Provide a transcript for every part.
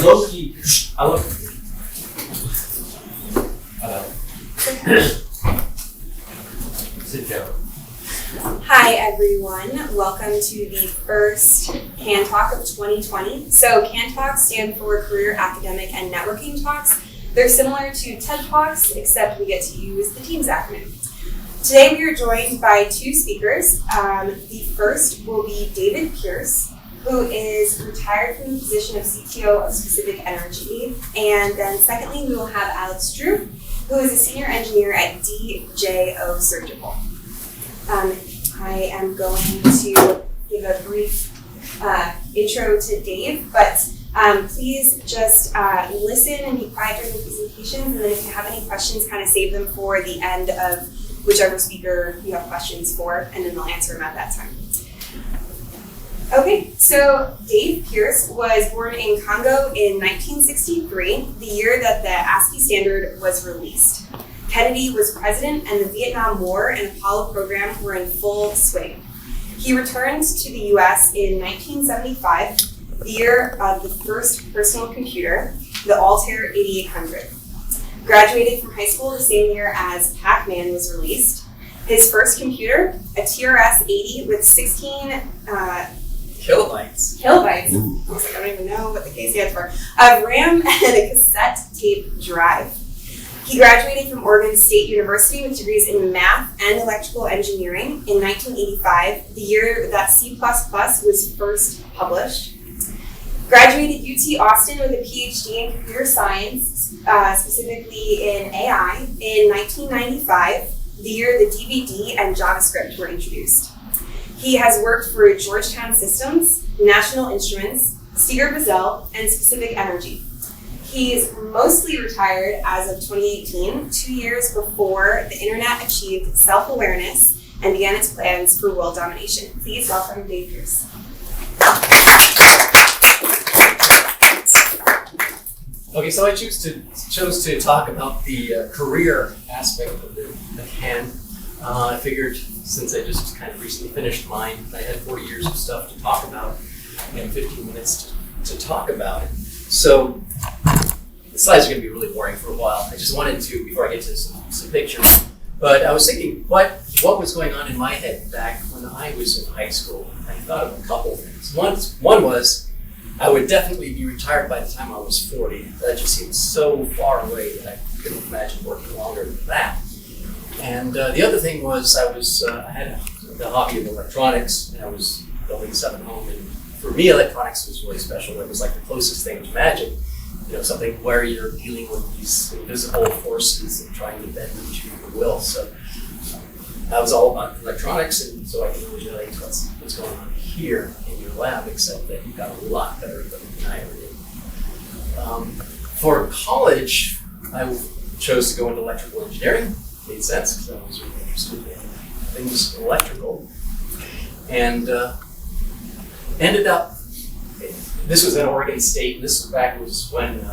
Low-key. Sit down. Hi everyone, welcome to the first CANtalk of 2020. So CANtalks stand for Career, Academic, and Networking Talks. They're similar to TED Talks, except we get to use the Teams acronym. Today we are joined by two speakers. The first will be David Pierce, who is retired from the position of CTO of Specific Energy. And then secondly, we will have Alex Drew, who is a senior engineer at DJO Surgical. I am going to give a brief intro to Dave, but please just listen and be quiet during the presentations, and then if you have any questions, kind of save them for the end of whichever speaker you have questions for, and then they'll answer them at that time. Okay, so Dave Pierce was born in Congo in 1963, the year that the ASCII standard was released. Kennedy was president, and the Vietnam War and Apollo program were in full swing. He returned to the US in 1975, the year of the first personal computer, the Altair 8800. Graduated from high school the same year as Pac-Man was released. His first computer, a TRS-80 with 16 kilobytes. I was like, I don't even know what the K stands for. Of RAM and a cassette tape drive. He graduated from Oregon State University with degrees in math and electrical engineering in 1985, the year that C++ was first published. Graduated UT Austin with a PhD in computer science, specifically in AI, in 1995, the year the DVD and JavaScript were introduced. He has worked for Georgetown Systems, National Instruments, Steger Bazell, and Specific Energy. He's mostly retired as of 2018, 2 years before the internet achieved self-awareness and began its plans for world domination. Please welcome Dave Pierce. Okay, so I chose to talk about the career aspect of the CAN. I figured since I just kind of recently finished mine, I had 40 years of stuff to talk about and 15 minutes to talk about it. So the slides are going to be really boring for a while. I just wanted to, before I get to some pictures, but I was thinking what was going on in my head back when I was in high school. I thought of a couple of things. One was I would definitely be retired by the time I was 40. That just seemed so far away that I couldn't imagine working longer than that. And the other thing was I had the hobby of electronics, and I was building stuff at home. And for me, electronics was really special. It was like the closest thing to magic. You know, something where you're dealing with these invisible forces and trying to bend them to your will. So that was all about electronics, and so I can really relate to what's going on here in your lab, except that you got a lot better equipment than I ever did. For college, I chose to go into electrical engineering. Made sense because I was really interested in things electrical, and ended up. This was at Oregon State, and this was back when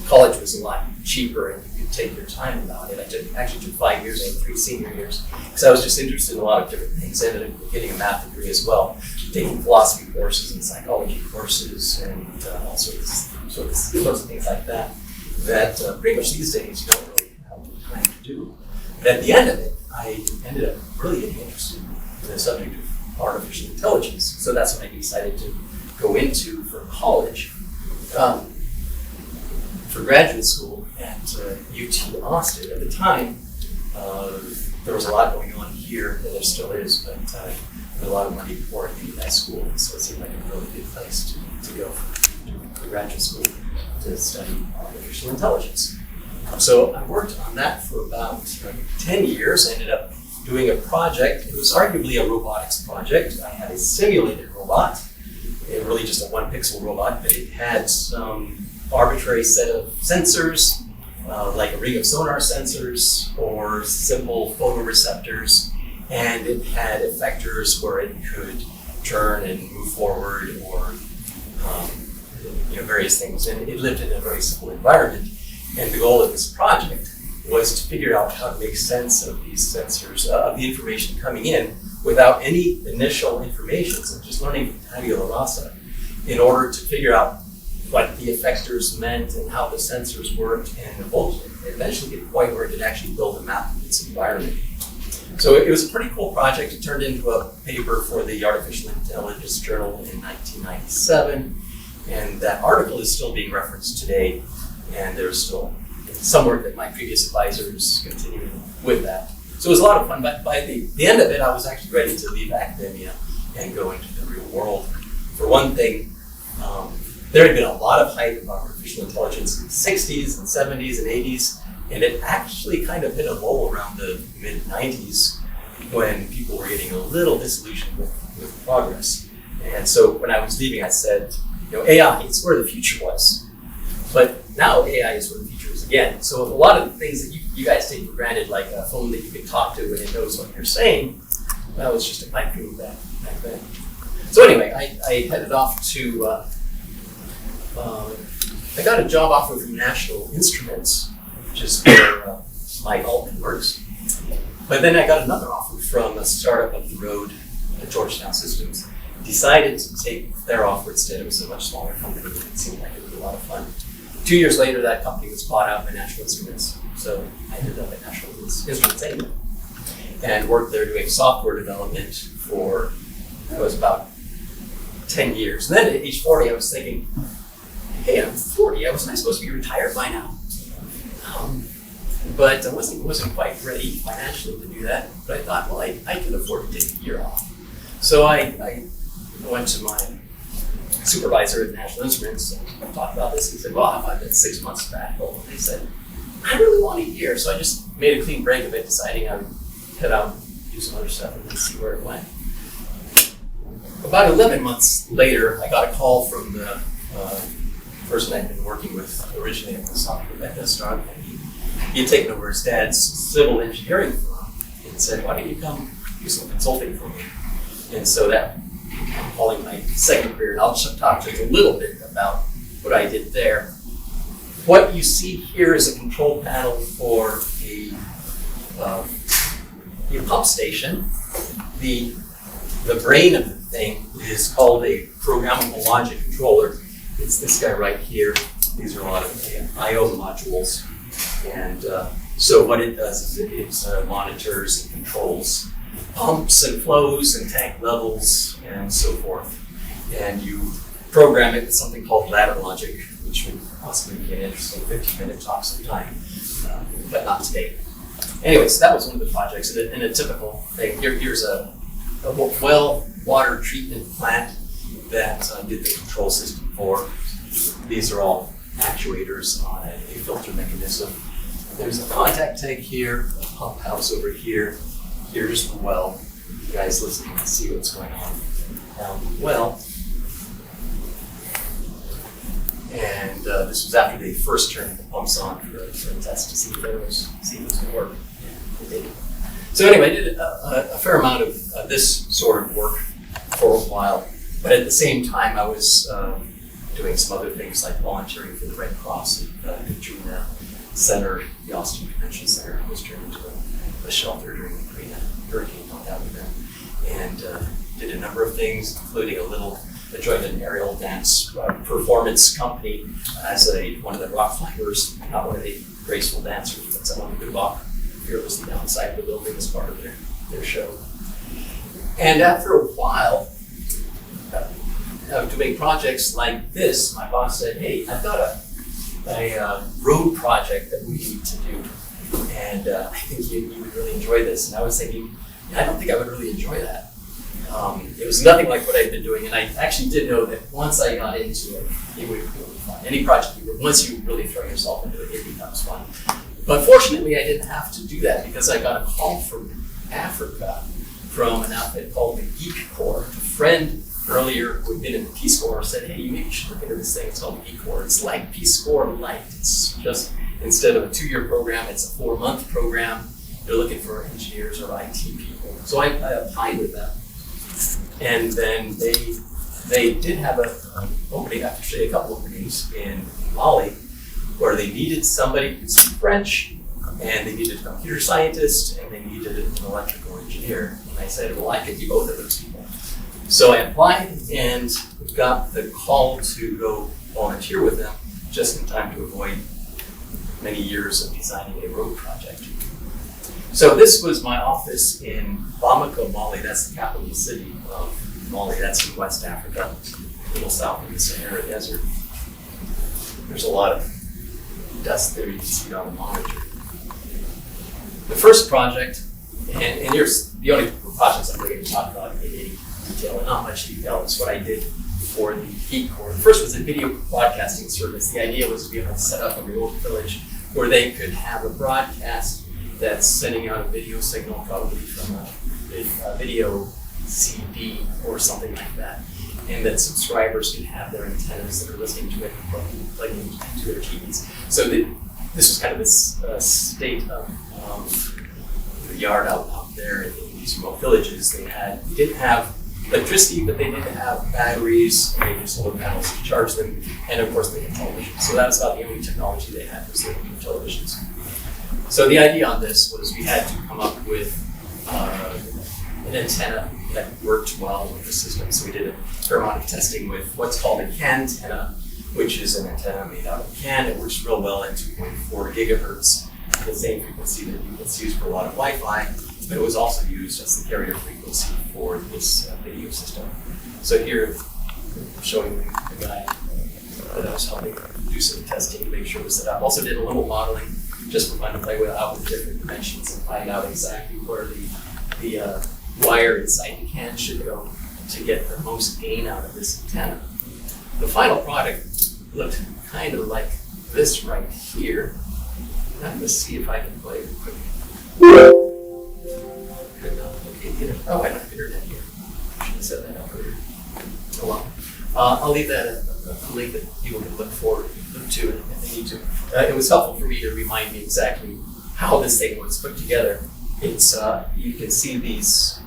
college was a lot cheaper and you could take your time about it. I actually took 5 years, I had 3 senior years, because I was just interested in a lot of different things. I ended up getting a math degree as well, taking philosophy courses and psychology courses and all sorts of things like that, that pretty much these days you don't really have the time to do. But at the end of it, I ended up really getting interested in the subject of artificial intelligence. So that's what I decided to go into for college. For graduate school at UT Austin. At the time, there was a lot going on here, and there still is, but I had a lot of money pouring into that school, so it seemed like a really good place to go to graduate school to study artificial intelligence. So I worked on that for about 10 years. I ended up doing a project. It was arguably a robotics project. I had a simulated robot. It really just a 1-pixel robot, but it had some arbitrary set of sensors, like a ring of sonar sensors or simple photoreceptors, and it had effectors where it could turn and move forward or various things. And it lived in a very simple environment. And the goal of this project was to figure out how to make sense of these sensors, of the information coming in without any initial information, so just learning from tabula rasa. in order to figure out what the effectors meant and how the sensors worked, and eventually get to the point where it could actually build a map of its environment. So it was a pretty cool project. It turned into a paper for the Artificial Intelligence Journal in 1997, and that article is still being referenced today, and there's still some work that my previous advisors continued with that. So it was a lot of fun, but by the end of it, I was actually ready to leave academia and go into the real world. For one thing, there had been a lot of hype about artificial intelligence in the 60s and 70s and 80s, and it actually kind of hit a lull around the mid-90s when people were getting a little disillusioned with progress. And so when I was leaving, I said, AI, it's where the future was. But now AI is where the future is again. So a lot of the things that you guys take for granted, like a phone that you can talk to and it knows what you're saying, that was just a pipe dream back then. So anyway, I headed off to, I got a job offer from National Instruments, which is where Mike Altman works. But then I got another offer from a startup up the road at Georgetown Systems. Decided to take their offer instead. It was a much smaller company. It seemed like it was a lot of fun. 2 years later, that company was bought out by National Instruments. So I ended up at National Instruments anyway, and worked there doing software development for, it was about 10 years. And then at age 40, I was thinking, hey, I'm 40. Wasn't I supposed to be retired by now? But I wasn't quite ready financially to do that. But I thought, well, I could afford to take a year off. So I went to my supervisor at National Instruments and talked about this. He said, well, how about that 6 months back? Well, they said, I really want a year. So I just made a clean break of it, deciding I would head out and do some other stuff and then see where it went. About 11 months later, I got a call from the person I'd been working with originally at the software restaurant. He had taken over his dad's civil engineering firm and said, why don't you come do some consulting for me? And so that, I'm calling my second career, and I'll just talk to you a little bit about what I did there. What you see here is a control panel for a pump station. The brain of the thing is called a programmable logic controller. It's this guy right here. These are a lot of I/O modules. And so what it does is it monitors and controls pumps and flows and tank levels and so forth. And you program it with something called ladder logic, which would possibly be an interesting 15-minute talk sometime, but not today. Anyway, so that was one of the projects. And a typical thing, here's a well water treatment plant that did the control system for. These are all actuators on a filter mechanism. There's a contact tank here, a pump house over here. Here's the well. You guys listening can see what's going on down the well. And this was after they first turned the pumps on for a test to see if it was going to work. And it did. So anyway, I did a fair amount of this sort of work for a while. But at the same time, I was doing some other things like volunteering for the Red Cross at Katrina Center, the Austin Convention Center. I was turned into a shelter during the Katrina hurricane, helped out with them, and did a number of things, including I joined an aerial dance performance company as one of the rock climbers, not one of the graceful dancers, but someone who could walk fearlessly down the side of the building as part of their show. And after a while, doing projects like this, my boss said, hey, I've got a road project that we need to do, and I think you would really enjoy this. And I was thinking, I don't think I would really enjoy that. It was nothing like what I'd been doing, and I actually did know that once I got into it, it would be fun. Any project, once you really throw yourself into it, it becomes fun. But fortunately, I didn't have to do that because I got a call from Africa from an outfit called the Geek Corps. A friend earlier who had been in the Peace Corps said, hey, you maybe should look into this thing. It's called the Geek Corps. It's like Peace Corps Light. It's just, instead of a 2-year program, it's a 4-month program. They're looking for engineers or IT people. So I applied with them. And then they did have an opening, actually a couple openings in Mali, where they needed somebody who could speak French, and they needed a computer scientist, and they needed an electrical engineer. And I said, well, I could do both of those people. So I applied and got the call to go volunteer with them just in time to avoid many years of designing a road project. So this was my office in Bamako, Mali. That's the capital city of Mali. That's in West Africa, a little south of the Sahara Desert. There's a lot of dust there. You can see it on the monitor. The first project, and here's the only projects I'm going to talk about in any detail, and not much detail, is what I did for the Heat Corps. The first was a video broadcasting service. The idea was to be able to set up a remote village where they could have a broadcast that's sending out a video signal, probably from a video CD or something like that, and that subscribers can have their antennas that are listening to it and plug into their TVs. So this was kind of this state of the yard out there in these remote villages. They didn't have electricity, but they did have batteries, and they used solar panels to charge them, and of course they had television. So that was about the only technology they had, was the televisions. So the idea on this was we had to come up with an antenna that worked well with the system. So we did a fair amount of testing with what's called a CANtenna, which is an antenna made out of CAN. It works real well at 2.4 gigahertz, the same frequency that it's used for a lot of Wi-Fi, but it was also used as the carrier frequency for this video system. So here, I'm showing the guy that I was helping do some testing to make sure it was set up. Also did a little modeling just for fun to play with different dimensions and find out exactly where the wire inside the can should go to get the most gain out of this antenna. The final product looked kind of like this right here. I'm going to see if I can play it quickly. Oh, I don't have internet here. I should have said that earlier. Oh well. I'll leave that a link that people can look to if they need to. It was helpful for me to remind me exactly how this thing was put together. It's you can see these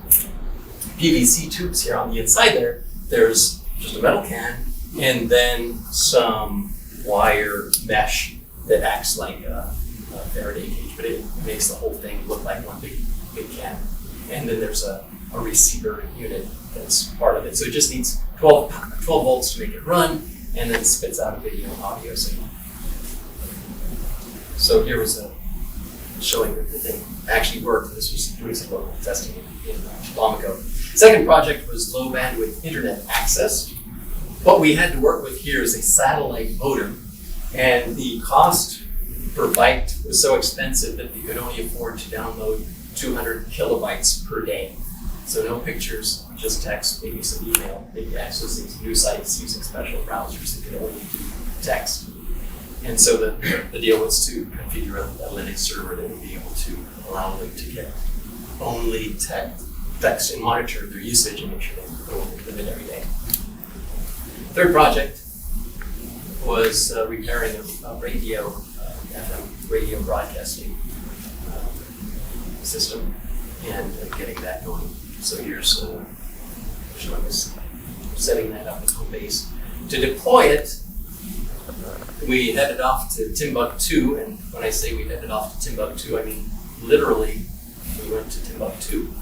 PVC tubes here on the inside there. There's just a metal can and then some wire mesh that acts like a Faraday cage, but it makes the whole thing look like one big can. And then there's a receiver unit that's part of it. So it just needs 12 volts to make it run, and then it spits out a video and audio signal. So here was showing that the thing actually worked. This was doing some local testing in Bamako. Second project was low bandwidth internet access. What we had to work with here is a satellite modem, and the cost per byte was so expensive that we could only afford to download 200 kilobytes per day. So no pictures, just text, maybe some email, maybe accessing some new sites using special browsers that could only do text. And so the deal was to configure a Linux server that would be able to allow them to get only text and monitor their usage and make sure they go into the limit every day. Third project was repairing a radio, FM radio broadcasting system and getting that going. So here's showing us setting that up at home base. To deploy it, we headed off to Timbuktu, and when I say we headed off to Timbuktu, I mean literally we went to Timbuktu.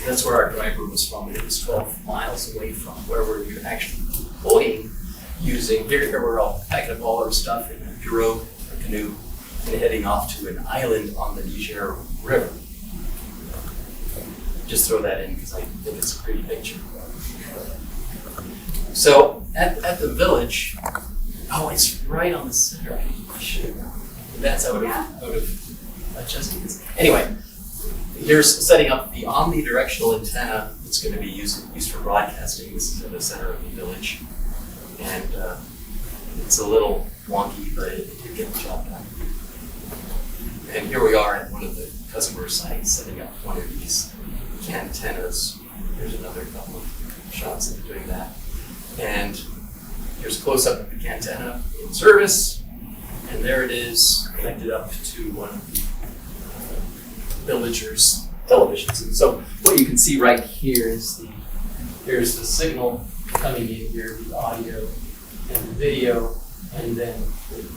That's where our driver was from, and it was 12 miles away from where we were actually deploying using, here we're all packing up all our stuff in a pirogue, a canoe, and heading off to an island on the Niger River. Just throw that in because I think it's a pretty picture. So at the village, oh, it's right on the center. I should have known. That's out of adjusting this. Anyway, here's setting up the omnidirectional antenna that's going to be used for broadcasting. This is in the center of the village. And it's a little wonky, but it did get the job done. And here we are at one of the customer sites setting up one of these CANtennas. Here's another couple of shots of doing that. And here's a close-up of the CANtenna in service. And there it is, connected up to one of the villagers' televisions. And so what you can see right here is here's the signal coming in here, the audio and the video, and then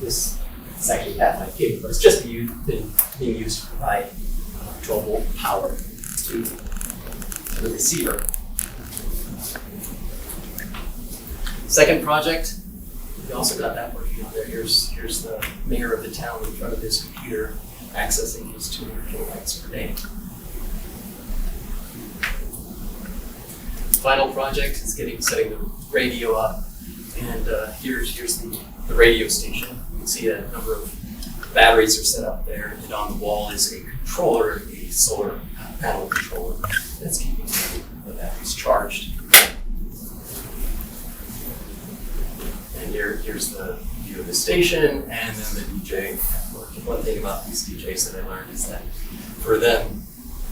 this is actually Cat5 cable, but it's just being used to provide 12 volt power to the receiver. Second project, we also got that working on there. Here's the mayor of the town in front of his computer accessing his 200 kilobytes per day. Final project is setting the radio up, and here's the radio station. You can see a number of batteries are set up there, and on the wall is a controller, a solar panel controller that's keeping the batteries charged. And here's the view of the station, and then the DJ. One thing about these DJs that I learned is that for them,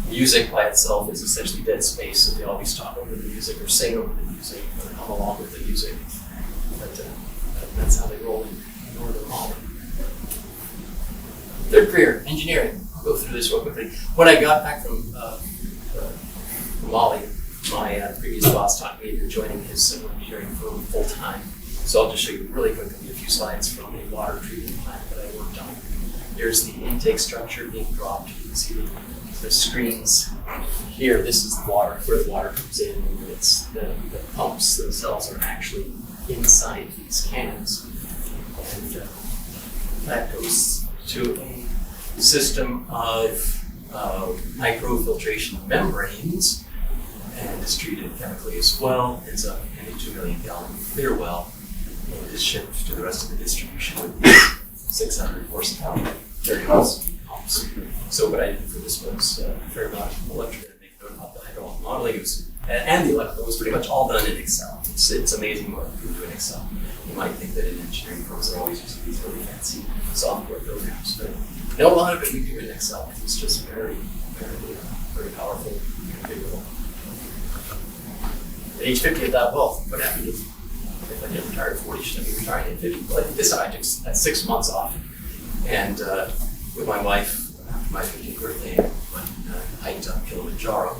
music by itself is essentially dead space, so they always talk over the music or sing over the music or hum along with the music. But that's how they roll in Northern Mali. Third career, engineering. I'll go through this real quickly. When I got back from Mali, my previous boss talked me into joining his civil engineering firm full time. So I'll just show you really quickly a few slides from a water treatment plant that I worked on. Here's the intake structure being dropped. You can see the screens here. This is the water, where the water comes in, and it's the pumps themselves are actually inside these cans. And that goes to a system of microfiltration membranes and is treated chemically as well. Ends up in a 2 million gallon clear well and is shipped to the rest of the distribution with the 600 horsepower dirty hose pumps. So what I did for this was a fair amount of electrodynamic note about the hydraulic modeling. And the electrical was pretty much all done in Excel. It's amazing what you can do in Excel. You might think that in engineering firms they're always using these really fancy software programs, but a lot of it we do in Excel. It's just very, very powerful and configurable. At age 50, I thought, well, what happened if I get retired at 40? Should I be retiring at 50? Well, I did this. I took 6 months off, and with my wife, after my 50th birthday, went hiked up Kilimanjaro.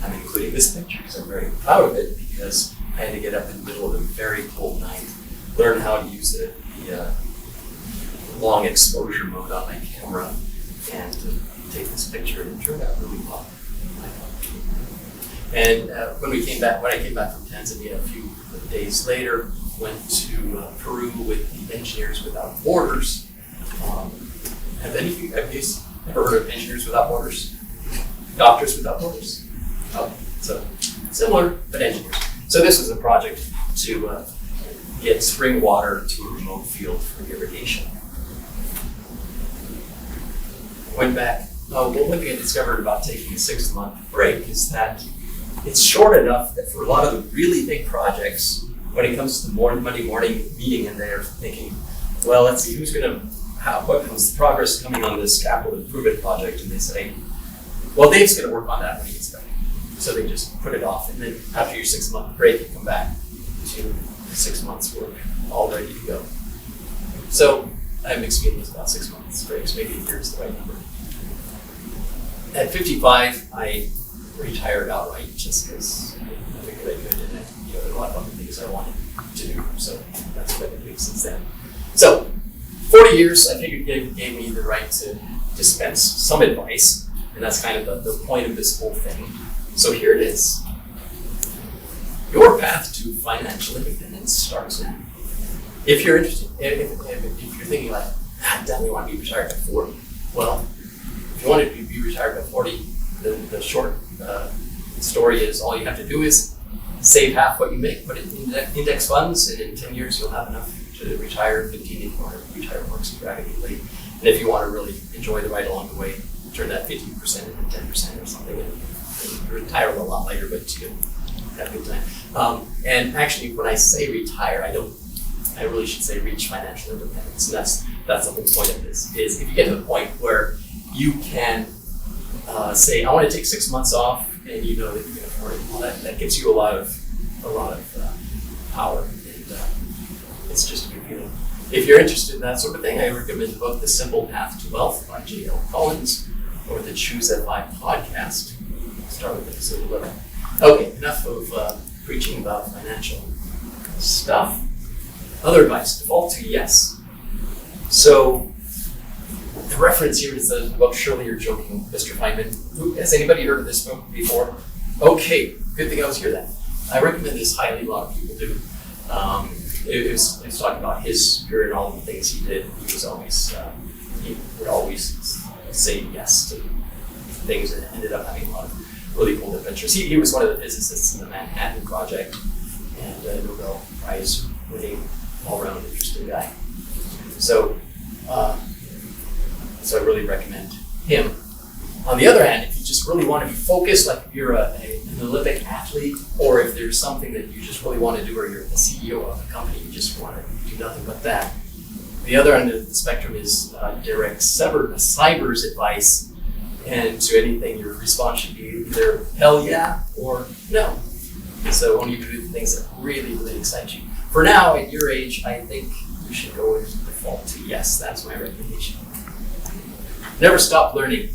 I'm including this picture because I'm very proud of it, because I had to get up in the middle of a very cold night, learn how to use the long exposure mode on my camera, and take this picture, and it turned out really well. And when I came back from Tanzania a few days later, went to Peru with the Engineers Without Borders. Have any of you ever heard of Engineers Without Borders? Doctors Without Borders? Oh, so similar, but engineers. So this was a project to get spring water to a remote field for irrigation. Went back. One thing I discovered about taking a 6-month break is that it's short enough that for a lot of the really big projects, when it comes to the Monday morning meeting and they're thinking, well, let's see what's the progress coming on this capital improvement project, and they say, well, Dave's going to work on that when he gets back. So they just put it off, and then after your 6-month break, you come back to 6 months work, all ready to go. So I have mixed feelings about 6 months breaks. Maybe a year is the right number. At 55, I retired outright just because I figured I could, and there were a lot of other things I wanted to do. So that's what I've been doing since then. So 40 years, I figured gave me the right to dispense some advice, and that's kind of the point of this whole thing. So here it is. Your path to financial independence starts now. If you're interested, if you're thinking like, I definitely want to be retired by 40. Well, if you want to be retired by 40, the short story is all you have to do is save half what you make, put it in index funds, and in 10 years you'll have enough to retire 15 if you want to retire more extravagantly. And if you want to really enjoy the ride along the way, turn that 50% into 10% or something, and retire a lot later, but you can have a good time. And actually, when I say retire, I really should say reach financial independence, and that's the whole point of this. Is if you get to the point where you can say, I want to take 6 months off, and you know that you can afford it. Well, that gives you a lot of power, and it's just a good feeling. If you're interested in that sort of thing, I recommend the book The Simple Path to Wealth by J.L. Collins, or the Choose at 5 podcast. Start with episode 11. Okay, enough of preaching about financial stuff. Other advice, default to yes. So the reference here is the book Surely You're Joking, Mr. Feynman. Has anybody heard of this book before? Okay, good thing I was here then. I recommend this highly, a lot of people do. It was talking about his career and all the things he did. He would always say yes to things and ended up having a lot of really cool adventures. He was one of the physicists in the Manhattan Project and a Nobel Prize winning, all-around interesting guy. So I really recommend him. On the other hand, if you just really want to be focused, like if you're an Olympic athlete, or if there's something that you just really want to do, or you're the CEO of a company, you just want to do nothing but that. The other end of the spectrum is Derek Cyber's advice, and to anything, your response should be either hell yeah or no. So only do the things that really, really excite you. For now, at your age, I think you should go and default to yes. That's my recommendation. Never stop learning.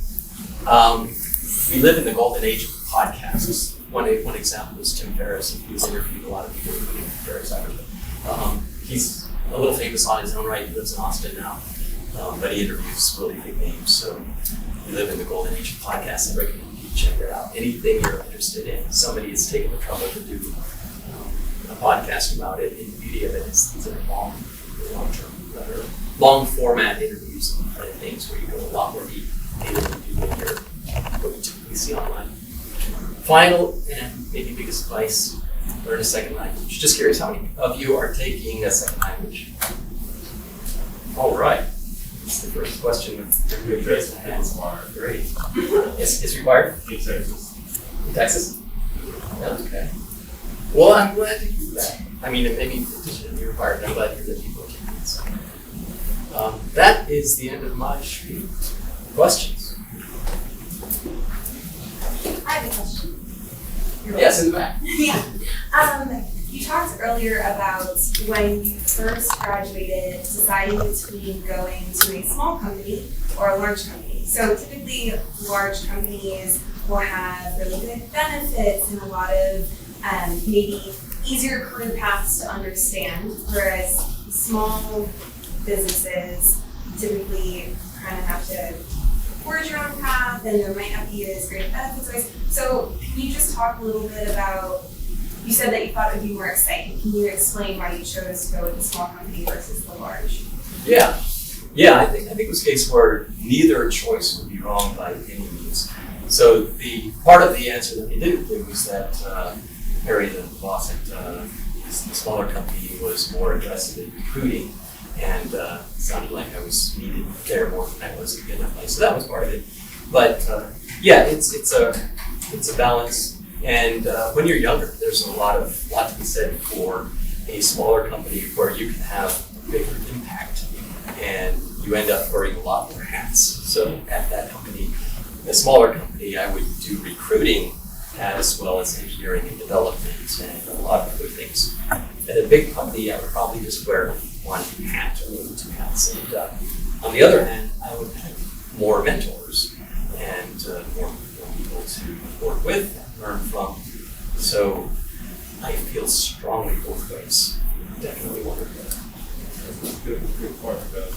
We live in the golden age of podcasts. One example is Tim Ferriss. He's interviewed a lot of people, including Derek Cyber. He's a little famous on his own right. He lives in Austin now, but he interviews really big names. So we live in the golden age of podcasts. I recommend you check that out. Anything you're interested in, somebody has taken the trouble to do a podcast about it. And the beauty of it is these are long format interviews and things where you go a lot more deep than you do when you're what you typically see online. Final and maybe biggest advice: learn a second language. Just curious, how many of you are taking a second language? All right. That's the first question. Everybody raised their hands. Great. It's required? In Texas. In Texas? Okay. Well, I'm glad to hear that. I mean, maybe it shouldn't be required. I'm glad to hear that people are taking it. So, that is the end of my spiel. Questions? I have a question. Yes, in the back. Yeah. You talked earlier about when you first graduated, deciding between going to a small company or a large company. So typically, large companies will have really good benefits and a lot of maybe easier career paths to understand, whereas small businesses typically kind of have to forge your own path, and there might not be as great benefits always. So can you just talk a little bit about, you said that you thought it would be more exciting. Can you explain why you chose to go with the small company versus the large? Yeah, I think it was a case where neither choice would be wrong by any means. So the part of the answer that they didn't give was that Harry, the boss at the smaller company, was more aggressive in recruiting, and it sounded like I was needed there more than I was in that place. So that was part of it. But yeah, it's a balance. And when you're younger, there's a lot to be said for a smaller company where you can have a bigger impact, and you end up wearing a lot more hats. So at that company, a smaller company, I would do recruiting as well as engineering and development and a lot of other things. At a big company, I would probably just wear one hat or maybe two hats. And on the other hand, I would have more mentors and more people to work with and learn from. So I feel strongly both ways. Definitely one or the other. Good point, because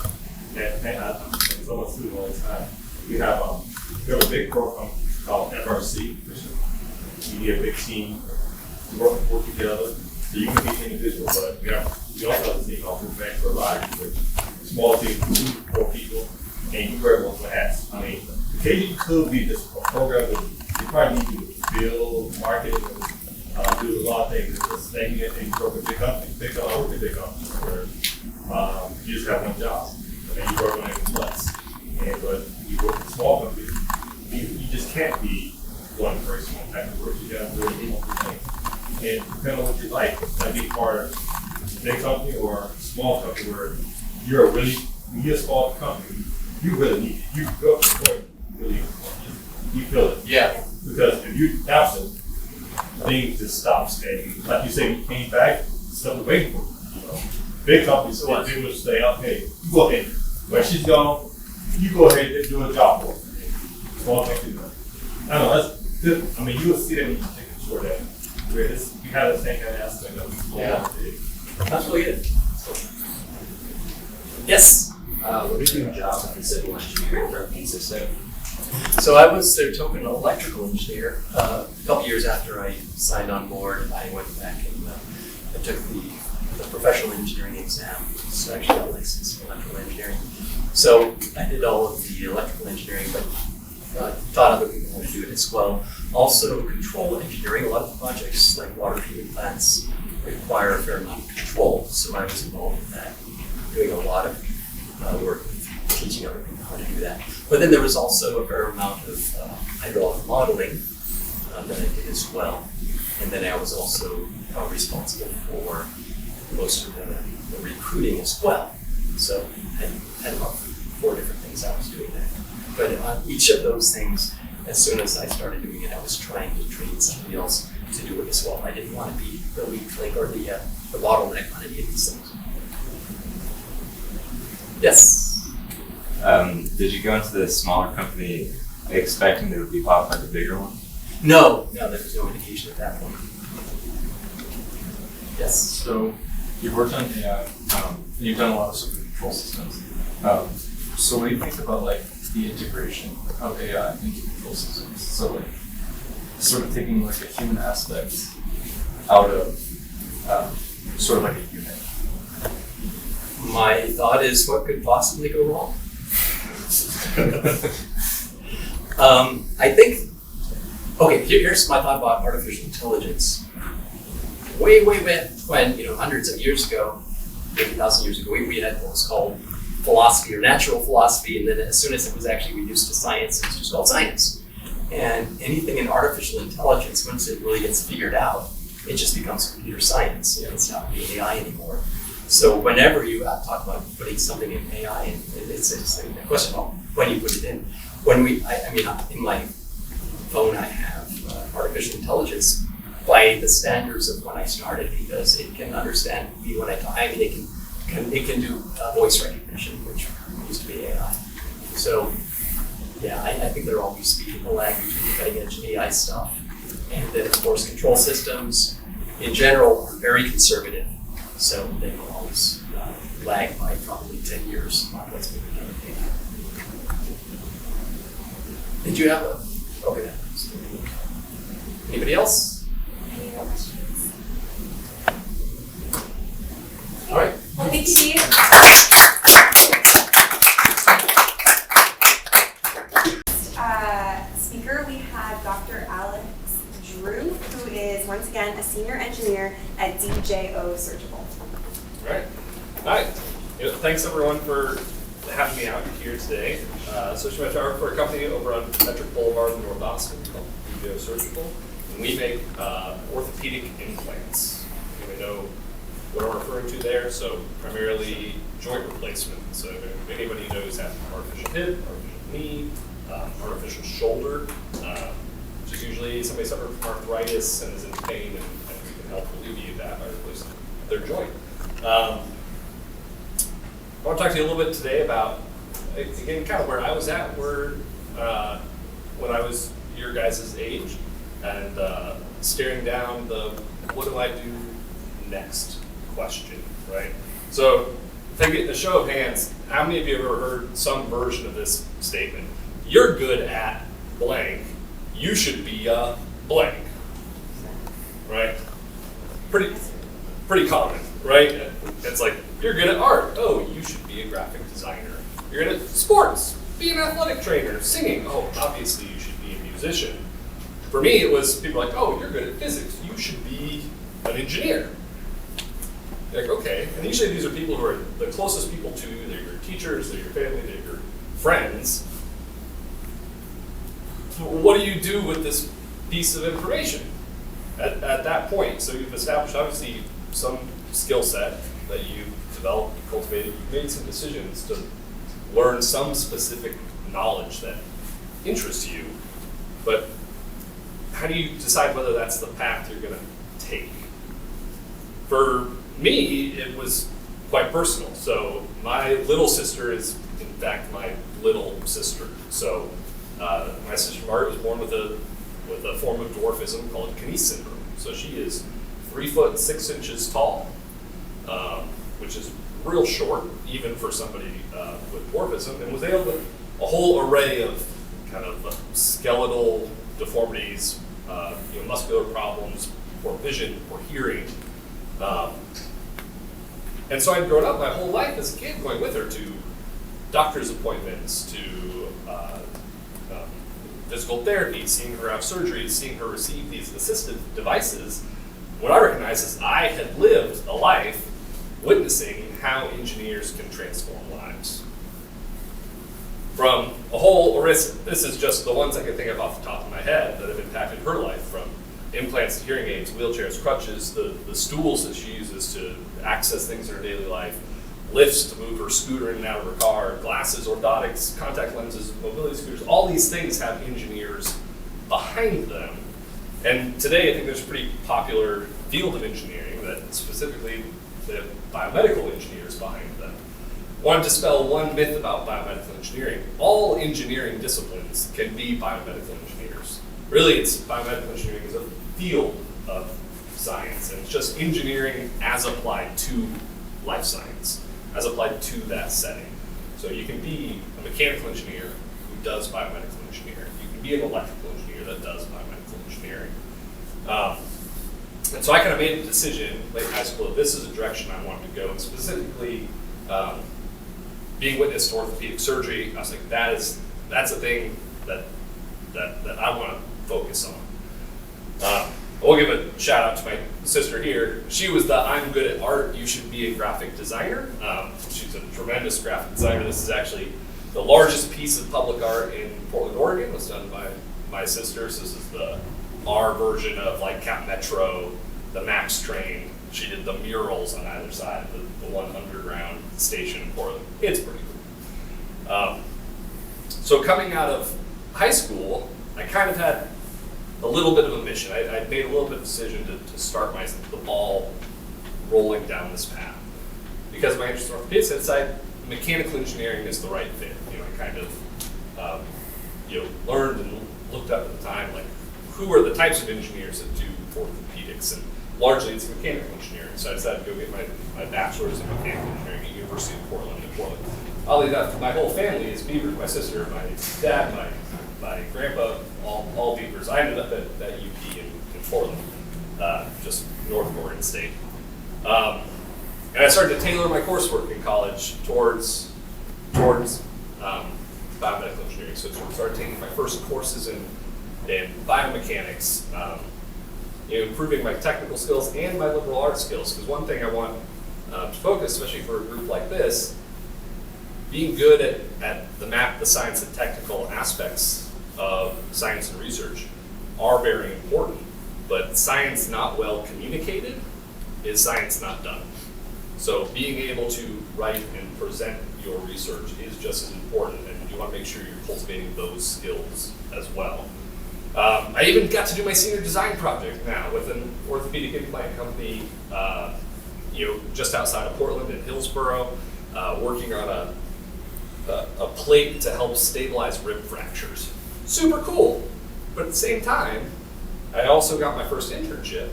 it's almost too all the time. We have a big program called FRC, which you need a big team to work together. So you can be individual, but we also have a thing called Prehab for Life, which small team, 2-4 people, and you wear multiple hats. I mean, occasionally could be just a program that you probably need to build, market, and do a lot of things. It's just staying in and you work with big companies. Big companies where you just have one job and you work on it less. But you work with small companies, you just can't be one person, one type of work. You got to do multiple things. And depending on what you like, that be part of a big company or a small company where you're a small company, you really need it. You go up to the point, you feel it. Yeah. Because if you're absent, things just stops. And like you say, you came back, stuff waiting for you. You know, big companies, they would say, okay, you go ahead. When she's gone, you go ahead and do a job for her. Small companies. I don't know. That's good. I mean, you will see that when you take a short that. We have the same kind of aspect of That's really good. Yes? What is your job as a civil engineer for consistent? So I was their token electrical engineer. A couple years after I signed on board, I went back and I took the the professional engineering exam. It's actually a license in electrical engineering. So I did all of the electrical engineering, but taught other people how to do it as well. Also, control engineering. A lot of projects like water treatment plants require a fair amount of control, so I was involved with that, doing a lot of work with teaching other people how to do that. But then there was also a fair amount of hydraulic modeling that I did as well. And then I was also responsible for most of the recruiting as well. So I had about 4 different things I was doing there. But on each of those things, as soon as I started doing it, I was trying to train somebody else to do it as well. I didn't want to be the weak link or the bottleneck on any of these things. Yes? Did you go into the smaller company expecting to be bought by the bigger one? No, there was no indication at that point. Yes? So you've worked on AI, and you've done a lot of stuff with control systems. So what do you think about like the integration of AI into control systems? So like sort of taking like a human aspect out of sort of like a unit. My thought is, what could possibly go wrong? I think, okay, here's my thought about artificial intelligence. Way back when, hundreds of years ago, maybe 1,000 years ago, we had what was called philosophy or natural philosophy, and then as soon as it was actually reduced to science, it was just called science. And anything in artificial intelligence, once it really gets figured out, it just becomes computer science. It's not really AI anymore. So whenever you talk about putting something in AI, and it's a question of when you put it in. In my phone I have artificial intelligence by the standards of when I started, because it can understand me when I talk. It can do voice recognition, which used to be AI. So yeah, I think there'll always be a lag between cutting edge AI stuff. And then of course control systems in general are very conservative. So they will always lag by probably 10 years on what's being done with AI. Did you have okay. Anybody else? Any other questions? All right. Well, thank you, Steve. Speaker, we have Dr. Alex Drew, who is once again a senior engineer at DJO Surgical. Right. Hi. Thanks everyone for having me out here today. So I work for a company over on Metric Boulevard in North Austin called DJO Surgical. And we make orthopedic implants. You may know what I'm referring to there. So primarily joint replacement. So if anybody knows that artificial hip, artificial knee, artificial shoulder, which is usually somebody suffering from arthritis and is in pain, and we can help alleviate that by replacing their joint. I want to talk to you a little bit today about, again, kind of where I was at, when I was your guys' age, and staring down the what do I do next question, right? So if I get a show of hands, how many of you have ever heard some version of this statement? You're good at blank, you should be a blank, right? Pretty common, right? It's like, you're good at art, oh, you should be a graphic designer. You're good at sports, be an athletic trainer. Singing, oh, obviously you should be a musician. For me, it was people like, oh, you're good at physics, you should be an engineer. You're like, okay, and usually these are people who are the closest people to you. They're your teachers, they're your family, they're your friends. What do you do with this piece of information at that point? So you've established, obviously, some skill set that you've developed, cultivated. You've made some decisions to learn some specific knowledge that interests you, but how do you decide whether that's the path you're going to take? For me, it was quite personal. So my little sister is, in fact, my little sister. So my sister Margaret was born with a form of dwarfism called Knie syndrome. So she is 3 foot 6 inches tall, which is real short, even for somebody with dwarfism, and was able to a whole array of kind of skeletal deformities, muscular problems, poor vision, poor hearing. And so I'd grown up my whole life as a kid going with her to doctor's appointments, to physical therapy, seeing her have surgery, seeing her receive these assistive devices. What I recognized is I had lived a life witnessing how engineers can transform lives. From a whole list, this is just the ones I can think of off the top of my head that have impacted her life, from implants to hearing aids, wheelchairs, crutches, the stools that she uses to access things in her daily life, lifts to move her scooter in and out of her car, glasses, orthotics, contact lenses, mobility scooters. All these things have engineers behind them. And today I think there's a pretty popular field of engineering that specifically the biomedical engineers behind them. I want to dispel one myth about biomedical engineering. All engineering disciplines can be biomedical engineers. Really, it's biomedical engineering is a field of science, and it's just engineering as applied to life science, as applied to that setting. So you can be a mechanical engineer who does biomedical engineering. You can be an electrical engineer that does biomedical engineering. And so I kind of made a decision late in high school that this is a direction I wanted to go, and specifically being witness to orthopedic surgery. I was like, that's a thing that I want to focus on. I will give a shout out to my sister here. She was the I'm good at art, you should be a graphic designer. She's a tremendous graphic designer. This is actually the largest piece of public art in Portland, Oregon. It was done by my sister. So this is the R version of like Cap Metro, the Max train. She did the murals on either side of the one underground station in Portland. It's pretty cool. So coming out of high school, I kind of had a little bit of a mission. I made a little bit of a decision to start the ball rolling down this path. Because of my interest in orthopedics, I decided mechanical engineering is the right fit. I kind of learned and looked up at the time, like, who are the types of engineers that do orthopedics, and largely it's mechanical engineering. So I decided to go get my bachelor's in mechanical engineering at University of Portland in Portland. Oddly enough, my whole family is Beaver. My sister, my dad, my grandpa, all Beavers. I ended up at UP in Portland, just north of Oregon State. And I started to tailor my coursework in college towards biomedical engineering. So I started taking my first courses in biomechanics, improving my technical skills and my liberal arts skills. Because one thing I want to focus, especially for a group like this, being good at the science and technical aspects of science and research are very important. But science not well communicated is science not done. So being able to write and present your research is just as important, and you want to make sure you're cultivating those skills as well. I even got to do my senior design project now with an orthopedic implant company, just outside of Portland in Hillsboro, working on a plate to help stabilize rib fractures. Super cool. But at the same time, I also got my first internship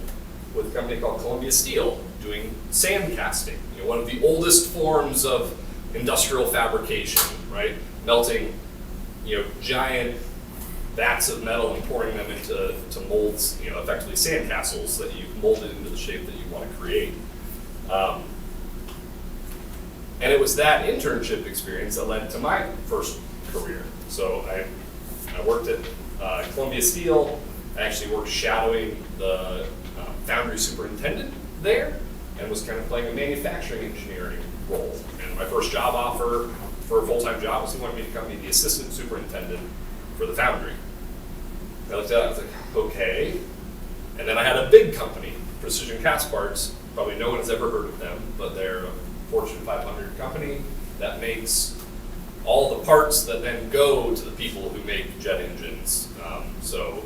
with a company called Columbia Steel, doing sand casting, one of the oldest forms of industrial fabrication, right? Melting, giant vats of metal and pouring them into molds, effectively sand castles that you've molded into the shape that you want to create. And it was that internship experience that led to my first career. So I worked at Columbia Steel. I actually worked shadowing the foundry superintendent there, and was kind of playing a manufacturing engineering role. And my first job offer for a full-time job was he wanted me to come be the assistant superintendent for the foundry. I looked at it, I was like, okay. And then I had a big company, Precision Cast Parts. Probably no one has ever heard of them, but they're a Fortune 500 company that makes all the parts that then go to the people who make jet engines. So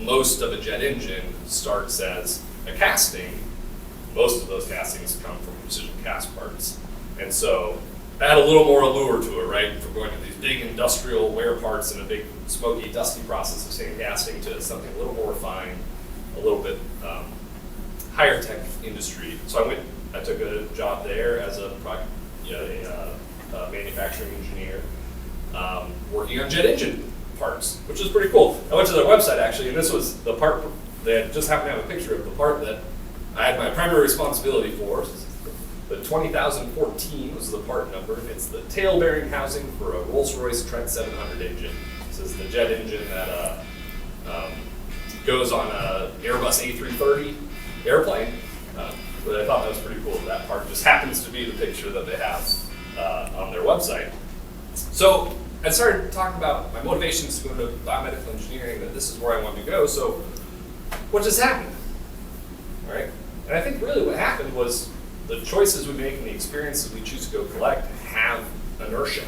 most of a jet engine starts as a casting. Most of those castings come from Precision Cast Parts. And so that had a little more allure to it, right? From going to these big industrial wear parts and a big smoky, dusty process of sand casting to something a little more refined, a little bit higher tech industry. So I took a job there as a manufacturing engineer, working on jet engine parts, which is pretty cool. I went to their website actually, and this was the part that just happened to have a picture of the part that I had my primary responsibility for. The 20,014 was the part number, and it's the tail bearing housing for a Rolls-Royce Trent 700 engine. This is the jet engine that goes on a Airbus A330 airplane. But I thought that was pretty cool. That part just happens to be the picture that they have on their website. So I started talking about my motivations to go into biomedical engineering, that this is where I wanted to go. So what just happened, right? And I think really what happened was the choices we make and the experiences we choose to go collect have inertia.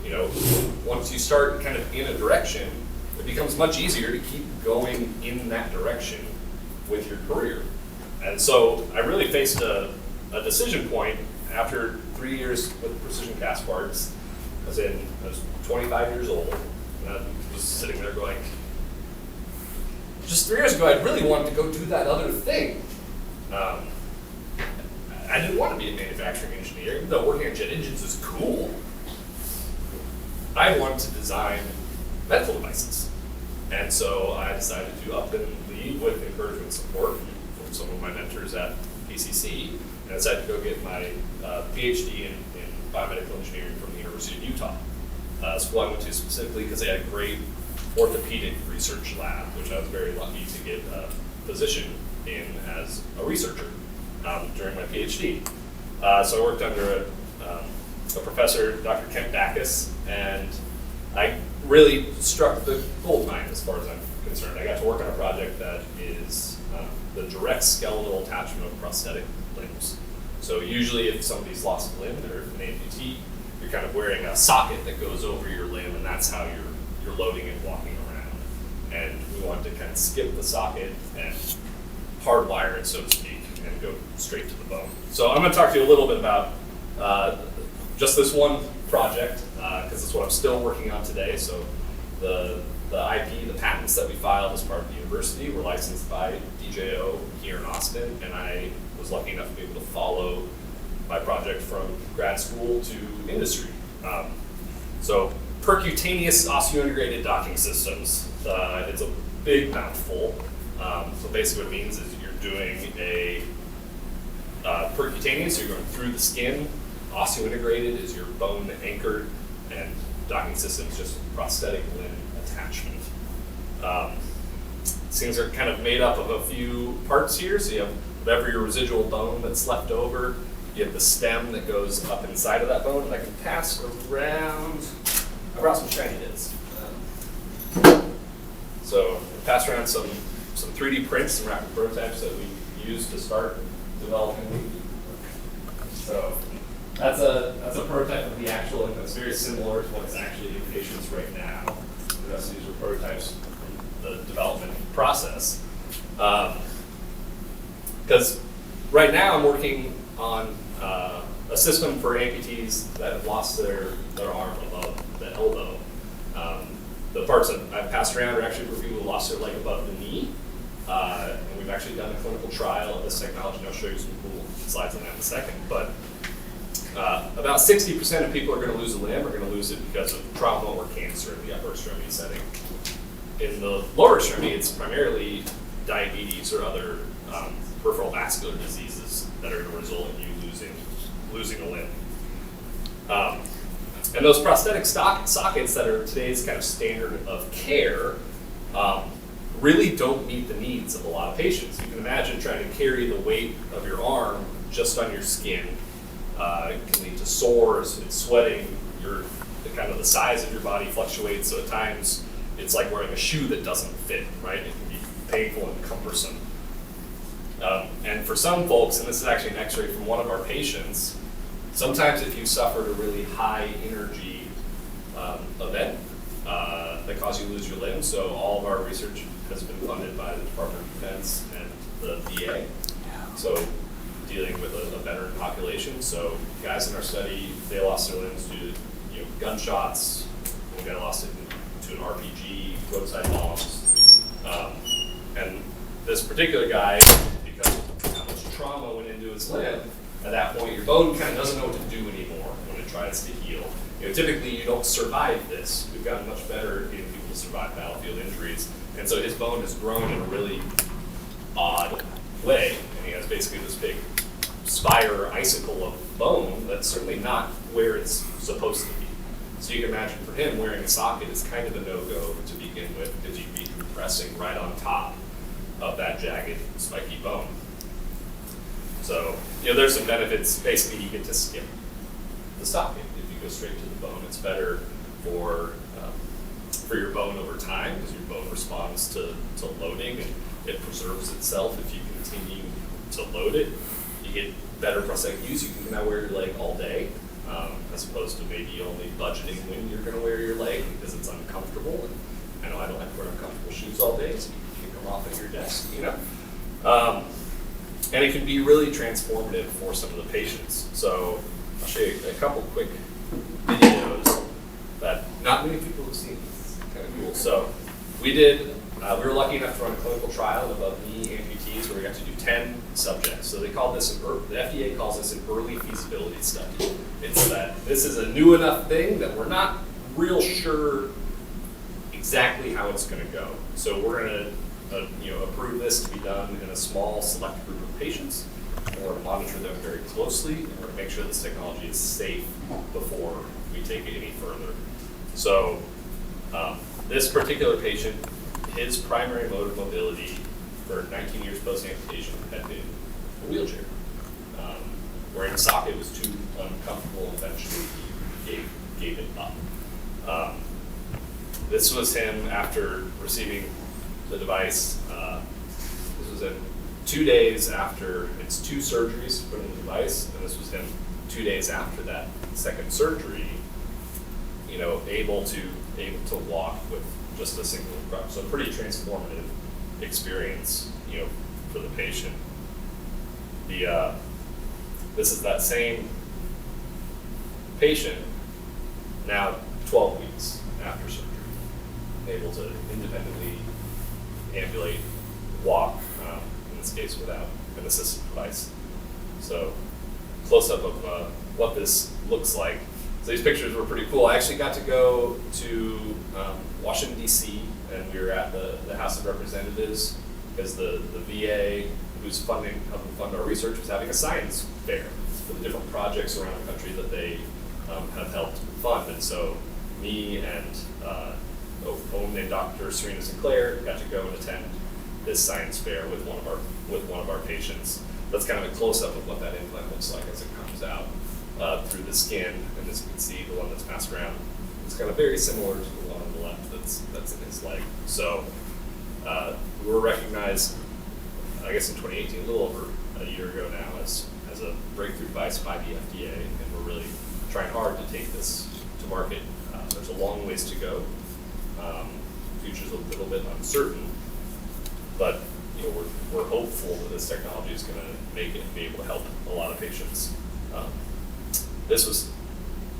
You know, once you start kind of in a direction, it becomes much easier to keep going in that direction with your career. And so I really faced a decision point after 3 years with precision cast parts. I was 25 years old, and I was sitting there going, just 3 years ago, I really wanted to go do that other thing. I didn't want to be a manufacturing engineer, even though working on jet engines is cool. I wanted to design medical devices. And so I decided to up and leave with encouragement support from some of my mentors at PCC, and I decided to go get my PhD in biomedical engineering from the University of Utah. School I went to specifically because they had a great orthopedic research lab, which I was very lucky to get a position in as a researcher during my PhD. So I worked under a professor, Dr. Kent Backus, and I really struck the gold mine as far as I'm concerned. I got to work on a project that is the direct skeletal attachment of prosthetic limbs. So usually if somebody's lost a limb, they're an amputee, you're kind of wearing a socket that goes over your limb, and that's how you're loading and walking around. And we wanted to kind of skip the socket and hardwire it, so to speak, and go straight to the bone. So I'm going to talk to you a little bit about just this one project, because it's what I'm still working on today. So the IP, the patents that we filed as part of the university were licensed by DJO here in Austin, and I was lucky enough to be able to follow my project from grad school to industry. So percutaneous osteointegrated docking systems. It's a big mouthful. So basically what it means is you're doing a percutaneous, so you're going through the skin. Osteointegrated is your bone anchored, and docking system is just prosthetic limb attachment. These things are kind of made up of a few parts here. So you have whatever your residual bone that's left over. You have the stem that goes up inside of that bone, and I can pass around. I brought some shiny bits. So pass around some 3D prints, some rapid prototypes that we used to start developing. So that's a prototype of the actual, and it's very similar to what's actually in patients right now. The rest of these are prototypes from the development process. Because right now I'm working on a system for amputees that have lost their arm above the elbow. The parts that I've passed around are actually for people who lost their leg above the knee. And we've actually done a clinical trial of this technology, and I'll show you some cool slides on that in a second. But about 60% of people are going to lose a limb are going to lose it because of trauma or cancer in the upper extremity setting. In the lower extremity, it's primarily diabetes or other peripheral vascular diseases that are going to result in you losing a limb. And those prosthetic sockets that are today's kind of standard of care really don't meet the needs of a lot of patients. You can imagine trying to carry the weight of your arm just on your skin. It can lead to sores and sweating. The size of your body fluctuates, so at times it's like wearing a shoe that doesn't fit, right? It can be painful and cumbersome. And for some folks, and this is actually an x-ray from one of our patients, sometimes if you suffered a really high energy event that caused you to lose your limb, so all of our research has been funded by the Department of Defense and the VA. So dealing with a veteran population. So guys in our study, they lost their limbs due to gunshots. One guy lost it to an RPG, roadside bombs. And this particular guy, because of how much trauma went into his limb, at that point your bone kind of doesn't know what to do anymore when it tries to heal. Typically you don't survive this. We've gotten much better in people to survive battlefield injuries. And so his bone has grown in a really odd way. And he has basically this big spire icicle of bone that's certainly not where it's supposed to be. So you can imagine for him, wearing a socket is kind of a no-go to begin with, because you'd be compressing right on top of that jagged, spiky bone. So, there's some benefits. Basically, you get to skip the socket if you go straight to the bone. It's better for your bone over time, because your bone responds to loading, and it preserves itself if you continue to load it. You get better prosthetic use. You can now wear your leg all day, as opposed to maybe only budgeting when you're going to wear your leg because it's uncomfortable. And I know I don't like to wear uncomfortable shoes all day, so you can kick them off at your desk, And it can be really transformative for some of the patients. So I'll show you a couple quick videos that not many people have seen. It's kind of cool. So we were lucky enough to run a clinical trial of above-knee amputees where we got to do 10 subjects. So they call this, the FDA calls this an early feasibility study. It's that this is a new enough thing that we're not real sure exactly how it's going to go. So we're going to approve this to be done in a small select group of patients. And we're going to monitor them very closely, and we're going to make sure this technology is safe before we take it any further. So this particular patient, his primary mode of mobility for 19 years post-amputation had been a wheelchair. Wearing a socket was too uncomfortable, and eventually he gave it up. This was him after receiving the device. This was in 2 days after, it's 2 surgeries to put in the device, and this was him 2 days after that second surgery, able to walk with just a single crutch. So pretty transformative experience, for the patient. This is that same patient now 12 weeks after surgery, able to independently ambulate, walk, in this case without an assistive device. So close up of what this looks like. So these pictures were pretty cool. I actually got to go to Washington, D.C., and we were at the House of Representatives because the VA, who's helping fund our research, was having a science fair for the different projects around the country that they have helped fund. And so me and a woman named Dr. Serena Sinclair got to go and attend this science fair with one of our patients. That's kind of a close-up of what that implant looks like as it comes out through the skin. And as you can see, the one that's passed around is kind of very similar to the one on the left that's in his leg. So we were recognized, I guess in 2018, a little over a year ago now, as a breakthrough device by the FDA, and we're really trying hard to take this to market. There's a long ways to go. The future's a little bit uncertain, but we're hopeful that this technology is going to make it be able to help a lot of patients. This was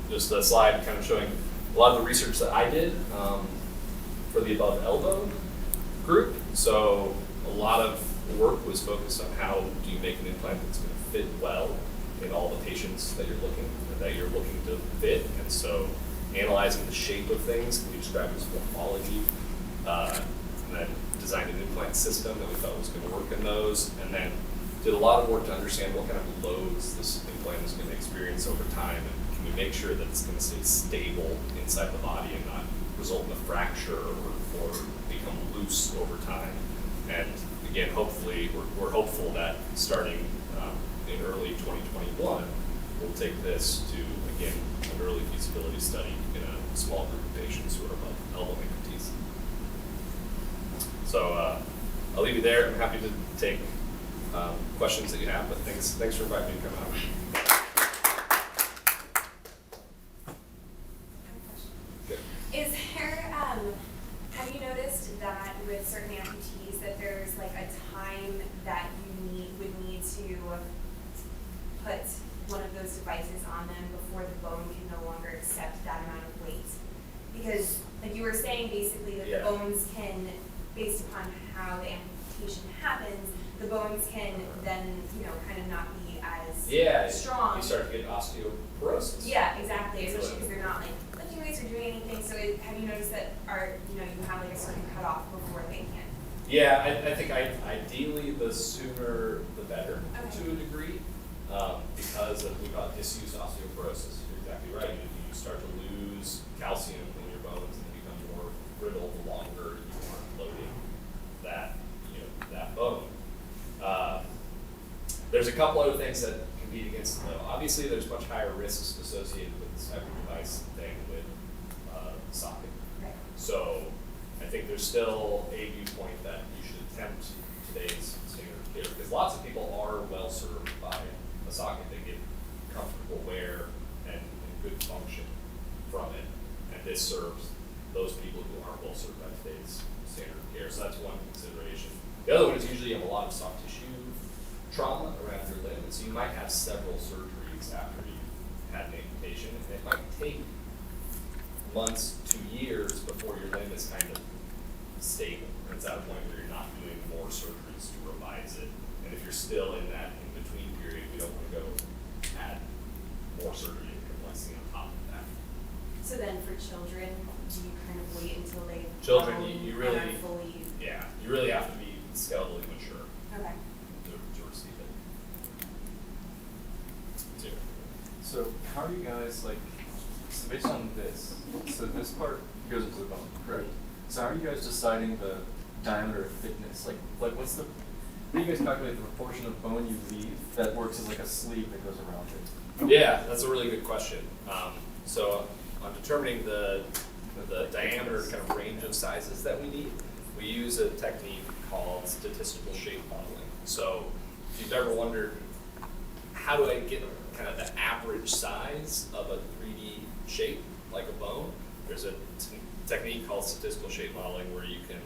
just a slide kind of showing a lot of the research that I did for the above elbow group. So a lot of work was focused on how do you make an implant that's going to fit well in all the patients that you're looking to fit. And so analyzing the shape of things can be described as morphology, and then designed an implant system that we thought was going to work in those, and then did a lot of work to understand what kind of loads this implant is going to experience over time, and can we make sure that it's going to stay stable inside the body and not result in a fracture or become loose over time. And again, hopefully, we're hopeful that starting in early 2021, we'll take this to, again, an early feasibility study in a small group of patients who are above elbow amputees. So I'll leave you there. I'm happy to take questions that you have, but thanks for inviting me to come out. Is there, have you noticed that with certain amputees that there's like a time that you would need to put one of those devices on them before the bone can no longer accept that amount of weight? Because like you were saying basically that the bones can, based upon how the amputation happens, the bones can then, kind of not be as strong. You start to get osteoporosis. Yeah, exactly. Especially because they're not like lifting weights or doing anything. So have you noticed that you have like a certain cutoff before they can? Yeah, I think ideally the sooner the better to a degree. because of, we call it disused osteoporosis. You're exactly right. You start to lose calcium in your bones and they become more brittle the longer you aren't loading that bone. There's a couple other things that compete against it though. Obviously, there's much higher risks associated with this type of device than with socket. Right. So I think there's still a viewpoint that you should attempt today's standard of care because lots of people are well served by a socket. They get comfortable wear and good function from it, and this serves those people who aren't well served by today's standard of care. So that's one consideration. The other one is usually you have a lot of soft tissue trauma around your limb, and so you might have several surgeries after you've had an amputation, and it might take months to years before your limb is kind of stable. And it's at a point where you're not doing more surgeries to revise it. And if you're still in that in-between period, we don't want to go add more surgery and complexity on top of that. So then for children, do you kind of wait until they Children, grown you and really, are fully yeah, you really have to be skeletally mature okay? to receive it. Too. So how are you guys like, so based on this, so this part goes into the bone, correct? So how are you guys deciding the diameter of thickness? Like what's the, how do you guys calculate the proportion of bone you leave that works as like a sleeve that goes around it? Yeah, that's a really good question. So on determining the diameter kind of range of sizes that we need, we use a technique called statistical shape modeling. So if you've ever wondered, how do I get kind of the average size of a 3D shape, like a bone? There's a technique called statistical shape modeling where you can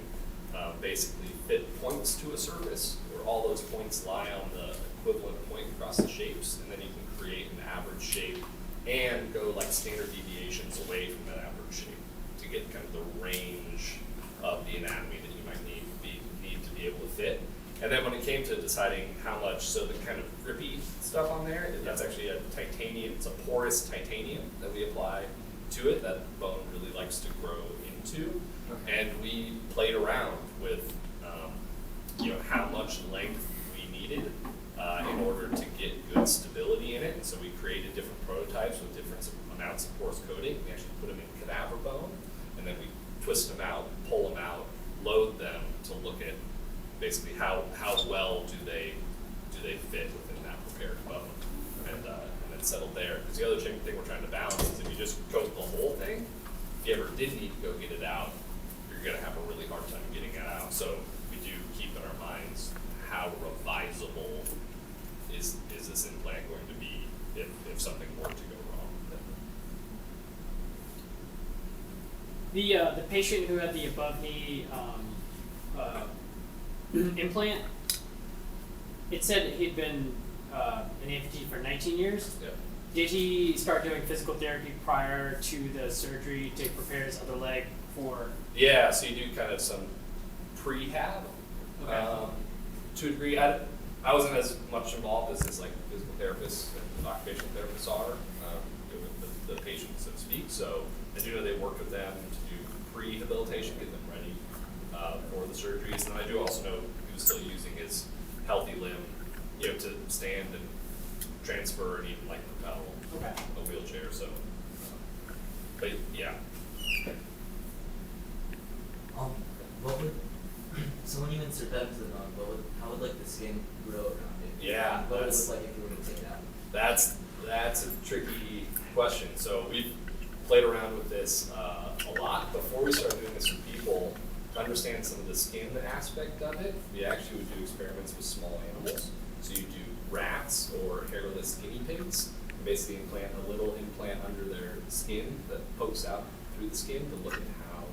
basically fit points to a surface, where all those points lie on the equivalent point across the shapes, and then you can create an average shape and go like standard deviations away from that average shape to get kind of the range of the anatomy that you might need to be able to fit. And then when it came to deciding how much, so the kind of grippy stuff on there, that's actually a titanium, it's a porous titanium that we apply to it that bone really likes to grow into. Okay. And we played around with how much length we needed in order to get good stability in it. And so we created different prototypes with different amounts of porous coating. We actually put them in cadaver bone, and then we twist them out, pull them out, load them to look at basically how well do they fit within that prepared bone, and then settle there. Because the other thing we're trying to balance is if you just coat the whole thing, if you ever did need to go get it out, you're going to have a really hard time getting it out. So we do keep in our minds how revisable is this implant going to be if something were to go wrong. The patient who had the above knee implant, it said he'd been an amputee for 19 years. Yeah. Did he start doing physical therapy prior to the surgery to prepare his other leg for? Yeah, so you do kind of some prehab to a degree. I wasn't as much involved as like physical therapists and occupational therapists are with the patient, so to speak. So I do know they worked with them to do prehabilitation, get them ready for the surgeries. And I do also know he was still using his healthy limb, to stand and transfer and even like propel a wheelchair. So, but yeah. What would, so when you insert that into the bone, how would like the skin grow around it? Yeah, What would it look like if you were to take it out? That's a tricky question. So we've played around with this a lot. Before we started doing this for people, to understand some of the skin aspect of it, we actually would do experiments with small animals. So you do rats or hairless guinea pigs, and basically implant a little implant under their skin that pokes out through the skin to look at how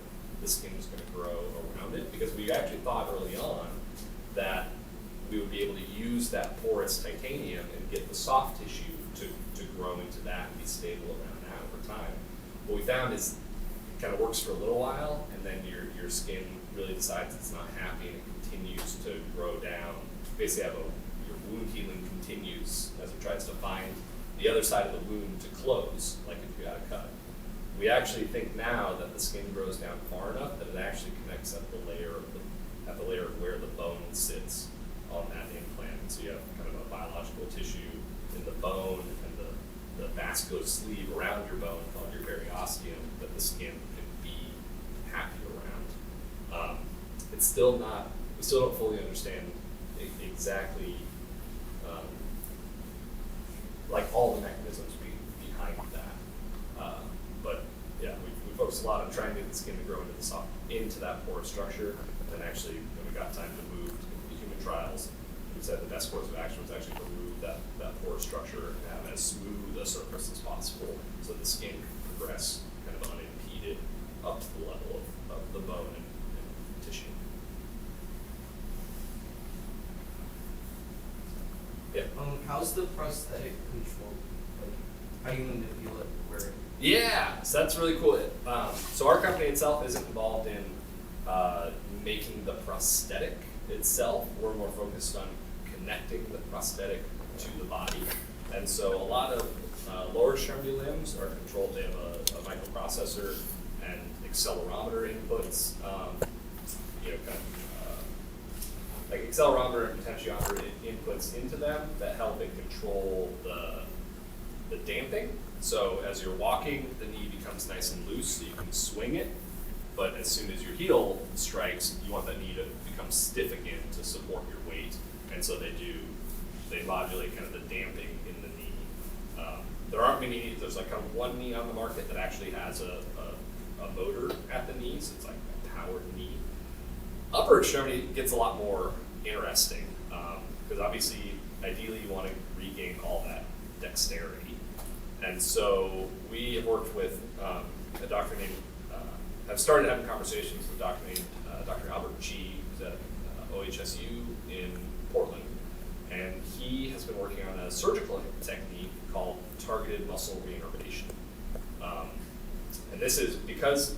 the skin is going to grow around it. Because we actually thought early on that we would be able to use that porous titanium and get the soft tissue to grow into that and be stable around that over time. What we found is it kind of works for a little while, and then your skin really decides it's not happy and it continues to grow down. Basically, your wound healing continues as it tries to find the other side of the wound to close, like if you had a cut. We actually think now that the skin grows down far enough that it actually connects at the layer of where the bone sits on that implant. So you have kind of a biological tissue in vascular sleeve around your bone called your periosteum that the skin can be happy around. It's still not, we still don't fully understand exactly like all the mechanisms behind that. But yeah, we focused a lot on trying to get the skin to grow into that porous structure. And then actually, when we got time to move to human trials, we said the best course of action was actually to remove that porous structure and have as smooth a surface as possible so the skin can progress kind of unimpeded up to the level of the bone and tissue. Yeah. How's the prosthetic controlled? Like, how do you manipulate where? Yeah, so that's really cool. So our company itself isn't involved in making the prosthetic itself. We're more focused on connecting the prosthetic to the body. And so a lot of lower extremity limbs are controlled. They have a microprocessor and accelerometer inputs, like accelerometer and potentiometer inputs into them that help it control the damping. So as you're walking, the knee becomes nice and loose so you can swing it. But as soon as your heel strikes, you want that knee to become stiff again to support your weight. And so they modulate kind of the damping in the knee. There aren't many knees. There's like kind of one knee on the market that actually has a motor at the knee, so it's like a powered knee. Upper extremity gets a lot more interesting because obviously, ideally, you want to regain all that dexterity. And so we have worked with a doctor named, have started having conversations with a doctor named Dr. Albert G, who's at OHSU in Portland. And he has been working on a surgical technique called targeted muscle reinnervation. And this is because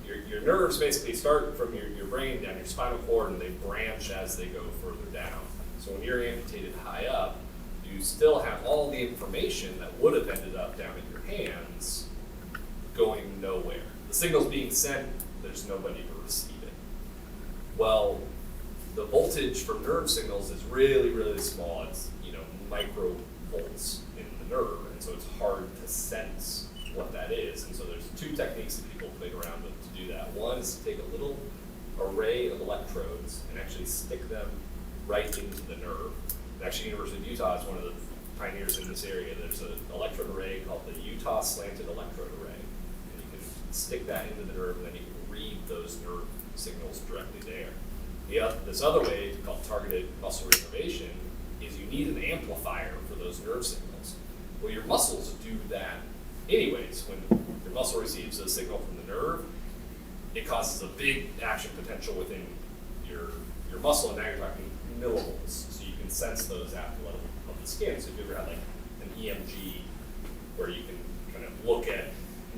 your nerves basically start from your brain down your spinal cord and they branch as they go further down. So when you're amputated high up, you still have all the information that would have ended up down in your hands going nowhere. The signal's being sent, there's nobody to receive it. Well, the voltage from nerve signals is really, really small. It's microvolts in the nerve, and so it's hard to sense what that is. And so there's two techniques that people play around with to do that. One is to take a little array of electrodes and actually stick them right into the nerve. And actually, University of Utah is one of the pioneers in this area. There's an electrode array called the Utah Slanted Electrode Array, and you can stick that into the nerve, and then you can read those nerve signals directly there. This other way, called targeted muscle reinnervation, is you need an amplifier for those nerve signals. Well, your muscles do that anyways. When your muscle receives a signal from the nerve, it causes a big action potential within your muscle, and now you're talking millivolts, so you can sense those at the level of the skin. So if you ever had like an EMG where you can kind of look at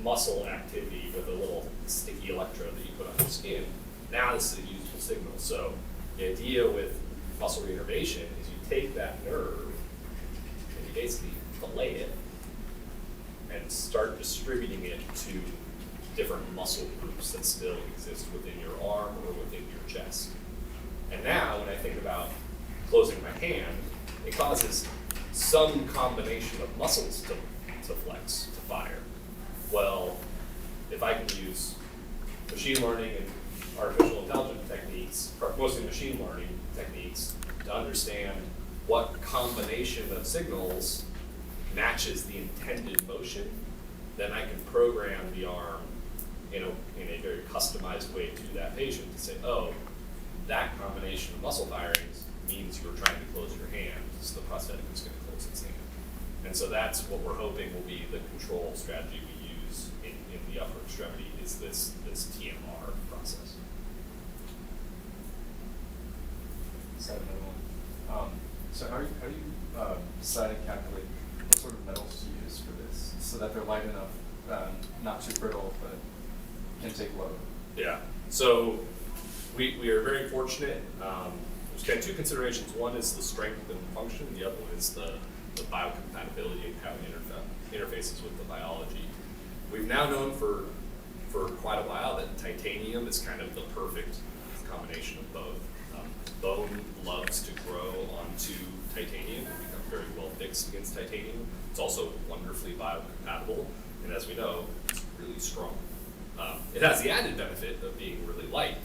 muscle activity with a little sticky electrode that you put on your skin, now this is a useful signal. So the idea with muscle reinnervation is you take that nerve and you basically fillet it and start distributing it to different muscle groups that still exist within your arm or within your chest. And now when I think about closing my hand, it causes some combination of muscles to flex, to fire. Well, if I can use machine learning and artificial intelligence techniques, mostly machine learning techniques, to understand what combination of signals matches the intended motion, then I can program the arm in a very customized way to that patient to say, oh, that combination of muscle firings means you're trying to close your hand, so the prosthetic is going to close its hand. And so that's what we're hoping will be the control strategy we use in the upper extremity, is this TMR process. So how do you decide and calculate what sort of metals to use for this so that they're light enough, not too brittle, but can take load? Yeah. So we are very fortunate. There's kind of two considerations. One is the strength and function. The other one is the biocompatibility and how it interfaces with the biology. We've now known for quite a while that titanium is kind of the perfect combination of both. Bone loves to grow onto titanium and become very well fixed against titanium. It's also wonderfully biocompatible, and as we know, it's really strong. It has the added benefit of being really light,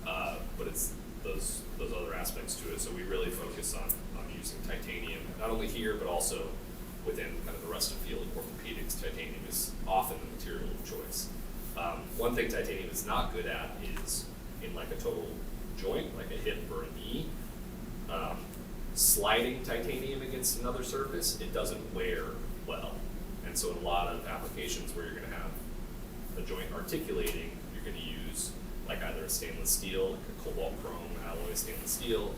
but it's those other aspects to it. So we really focus on using titanium, not only here, but also within kind of the rest of the field of orthopedics. Titanium is often the material of choice. One thing titanium is not good at is in like a total joint, like a hip or a knee, sliding titanium against another surface, it doesn't wear well. And so in a lot of applications where you're going to have a joint articulating, you're going to use like either a stainless steel, like a cobalt chrome alloy stainless steel,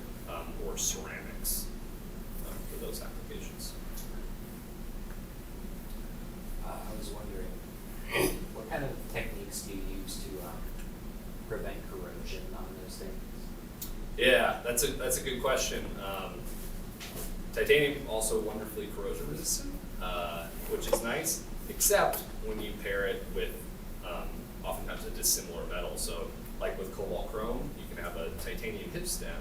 or ceramics for those applications. I was wondering, what kind of techniques do you use to prevent corrosion on those things? Yeah, that's a good question. Titanium also wonderfully corrosion resistant, which is nice, except when you pair it with oftentimes a dissimilar metal. So like with cobalt chrome, you can have a titanium hip stem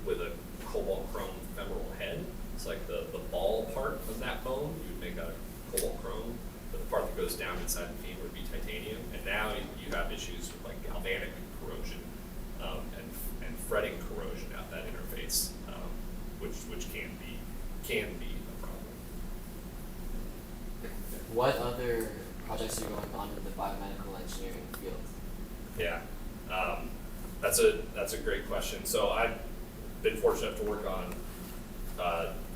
with a cobalt chrome femoral head. It's like the ball part of that bone, you would make a cobalt chrome, but the part that goes down inside the femur would be titanium. And now you have issues with like galvanic corrosion and fretting corrosion at that interface, which can be a problem. What other projects are going on in the biomedical engineering field? Yeah, that's a great question. So I've been fortunate to work on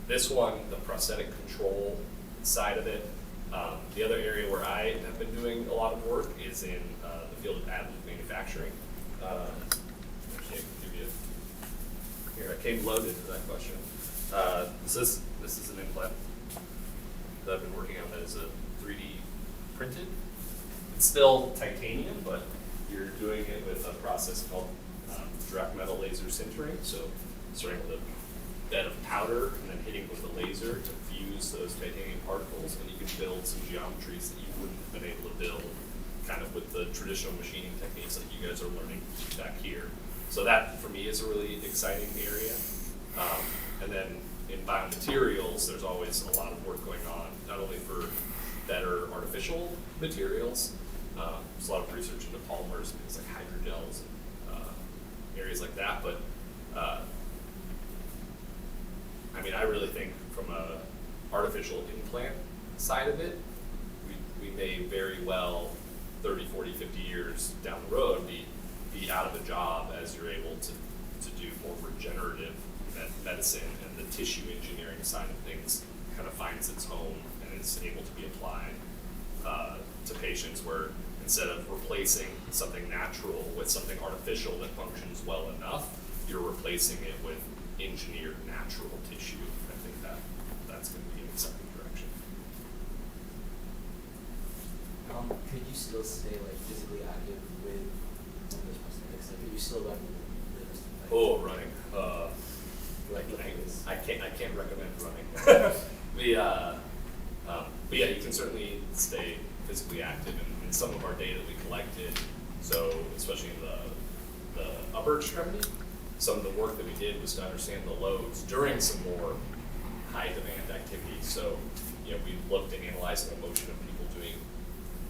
this one, the prosthetic control side of it. The other area where I have been doing a lot of work is in the field of additive manufacturing. Actually, I can give you here. I came loaded to that question. This is an implant that I've been working on that is a 3D printed. It's still titanium, but you're doing it with a process called direct metal laser sintering. So starting with a bed of powder and then hitting with a laser to fuse those titanium particles, and you can build some geometries that you wouldn't have been able to build kind of with the traditional machining techniques that you guys are learning back here. So that for me is a really exciting area. And then in biomaterials, there's always a lot of work going on, not only for better artificial materials. There's a lot of research into polymers, things like hydrogels, and areas like that. But I mean, I really think from a artificial implant side of it, we may very well 30, 40, 50 years down the road be out of a job as you're able to do more regenerative medicine, and the tissue engineering side of things kind of finds its home and is able to be applied to patients, where instead of replacing something natural with something artificial that functions well enough, you're replacing it with engineered natural tissue. I think that's going to be an exciting direction. Could you still stay like physically active with one of those prosthetics? Like, could you still run with Oh, running. I can't recommend running. But yeah, you can certainly stay physically active, and in some of our data that we collected, so especially in the upper extremity, some of the work that we did was to understand the loads during some more high demand activities. So, you know, we looked at analyzing the motion of people doing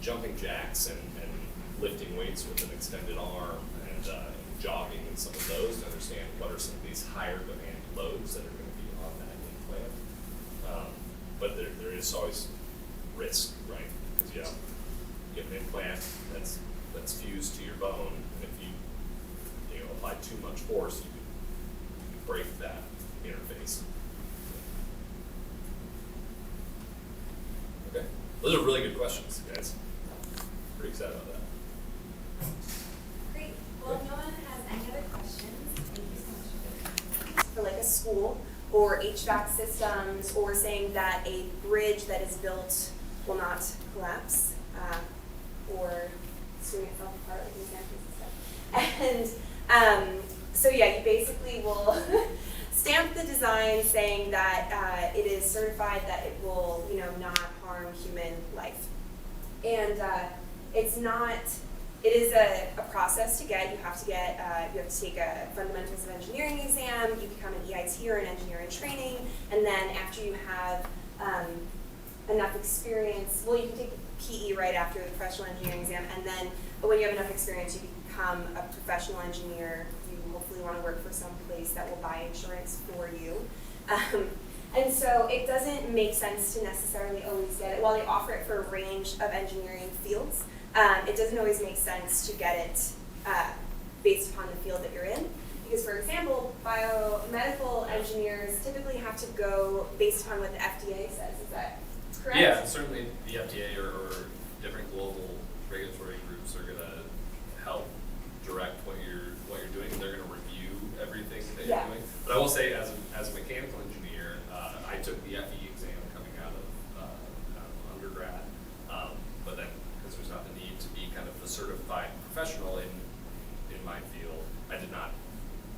jumping jacks and lifting weights with an extended arm, and jogging and some of those, to understand what are some of these higher demand loads that are going to be on that implant. But there is always risk, right? Because you have an implant that's fused to your bone, and if you apply too much force, you could break that interface. Okay, those are really good questions, guys. Pretty excited about that. Great. Well, if no one has any other questions, thank you so much for like a school or HVAC systems, or saying that a bridge that is built will not collapse, or swing itself apart like in San Francisco. And so yeah, you basically will stamp the design saying that it is certified that it will, not harm human life. And it is a process to get. You have to take a fundamentals of engineering exam, you become an EIT or an engineering training, and then after you have enough experience. Well, you can take PE right after the professional engineering exam, and then, but when you have enough experience, you become a professional engineer. You hopefully want to work for some place that will buy insurance for you. And so it doesn't make sense to necessarily always get it. While they offer it for a range of engineering fields, it doesn't always make sense to get it based upon the field that you're in. Because, for example, biomedical engineers typically have to go based upon what the FDA says. Is that correct? Yeah, certainly the FDA or different global regulatory groups are going to help direct what you're doing. They're going to review everything that you're doing. But I will say, as a mechanical engineer, I took the FE exam coming out of undergrad, but then because there's not the need to be kind of a certified professional in my field, I did not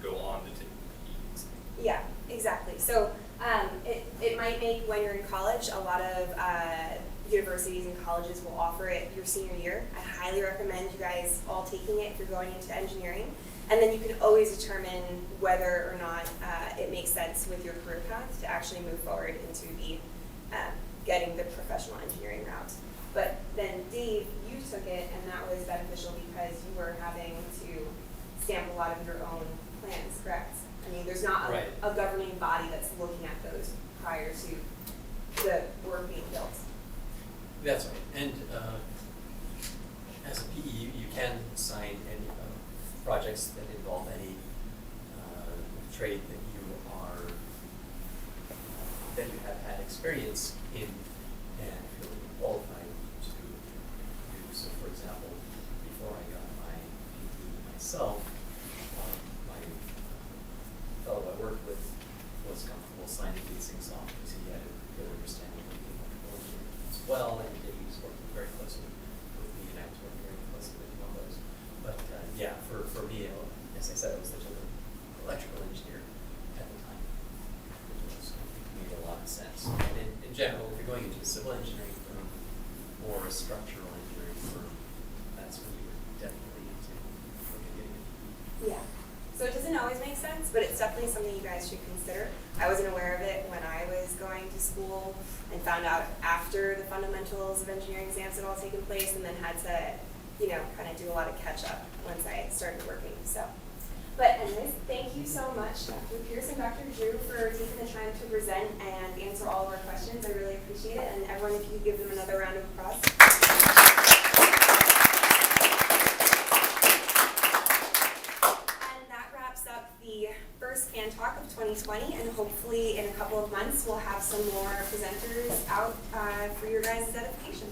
go on to take the PE exam. Yeah, exactly. So it might make, when you're in college, a lot of universities and colleges will offer it your senior year. I highly recommend you guys all taking it if you're going into engineering. And then you can always determine whether or not it makes sense with your career path to actually move forward into the getting the professional engineering route. But then Dave, you took it, and that was beneficial because you were having to stamp a lot of your own plans, correct? I mean, there's not a governing body that's looking at those prior to the work being built. That's right. And as a PE, you can sign any projects that involve any trade that you have had experience in and feel qualified to do. So, for example, before I got my PE myself, my fellow I worked with was comfortable signing these things off because he had a good understanding of mechanical engineering as well, and he was working very closely with me, and I was working very closely with him on those. But yeah, for me, as I said, I was such an electrical engineer at the time. It made a lot of sense. And in general, if you're going into a civil engineering firm or a structural engineering firm, that's when you would definitely need to look at getting a PE. Yeah. So it doesn't always make sense, but it's definitely something you guys should consider. I wasn't aware of it when I was going to school and found out after the fundamentals of engineering exams had all taken place, and then had to, kind of do a lot of catch up once I started working. So, but anyways, thank you so much, Dr. Pierce and Dr. Drew, for taking the time to present and answer all of our questions. I really appreciate it. And everyone, if you could give them another round of applause. The first CANtalk of 2020, and hopefully in a couple of months we'll have some more presenters out for your guys' edification.